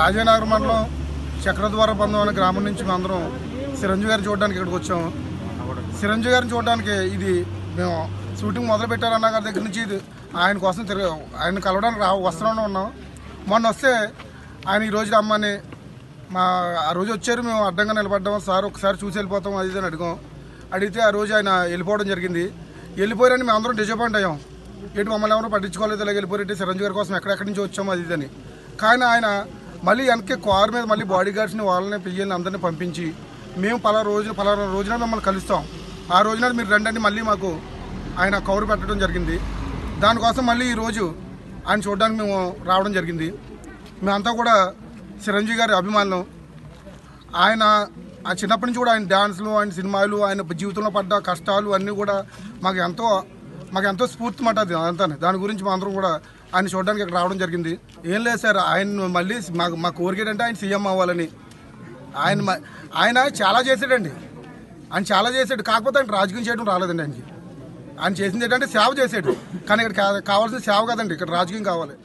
రాజానగర్ మండలం చక్రద్వార బంధం అనే గ్రామం నుంచి మేమందరం చిరంజీవి గారిని చూడడానికి ఇక్కడికి వచ్చాము. చిరంజీవి గారిని చూడడానికి ఇది మేము షూటింగ్ మొదలు పెట్టారన్న గారి దగ్గర నుంచి ఇది ఆయన కోసం ఆయన కలవడానికి వస్తూనే ఉన్నాం. మొన్న వస్తే ఆయన ఈరోజు రమ్మని ఆ రోజు వచ్చారు. మేము అడ్డంగా నిలబడ్డాం. సార్ ఒకసారి చూసి వెళ్ళిపోతాం అది అని అడిగితే ఆ రోజు ఆయన వెళ్ళిపోవడం జరిగింది. వెళ్ళిపోయారని మేము అందరం డిసప్పాయింట్ అయ్యాం. ఏంటి మమ్మల్ని ఎవరు పట్టించుకోలేదు, ఇలా వెళ్ళిపోయి చిరంజీవి గారి కోసం ఎక్కడెక్కడి నుంచి వచ్చాము అది ఇదని. కానీ ఆయన మళ్ళీ వెనక్కి కారు మీద మళ్ళీ బాడీ గార్డ్స్ని వాళ్ళని పియ్యల్ని అందరినీ పంపించి మేము పలానా రోజున మిమ్మల్ని కలుస్తాం, ఆ రోజున మీరు రండి మళ్ళీ మాకు ఆయన కౌరు పెట్టడం జరిగింది. దానికోసం మళ్ళీ ఈరోజు ఆయన చూడడానికి మేము రావడం జరిగింది. మేమంతా కూడా చిరంజీవి గారి అభిమానులు. ఆయన చిన్నప్పటి నుంచి కూడా ఆయన డ్యాన్స్లు, ఆయన సినిమాలు, ఆయన జీవితంలో పడ్డ కష్టాలు అన్నీ కూడా మాకు ఎంతో స్ఫూర్తి మాట అంతా. దాని గురించి మా అందరం కూడా ఆయన చూడడానికి ఇక్కడ రావడం జరిగింది. ఏం లేదు సార్, ఆయన మళ్ళీ మా కోరిక ఏంటంటే ఆయన సీఎం అవ్వాలని. ఆయన చాలా చేశాడండి, ఆయన చాలా చేశాడు. కాకపోతే ఆయన రాజకీయం చేయడం రాలేదండి. ఆయన చేసింది ఏంటంటే సేవ చేశాడు. కానీ ఇక్కడ కావాల్సిన సేవ కదండి, ఇక్కడ రాజకీయం కావాలి.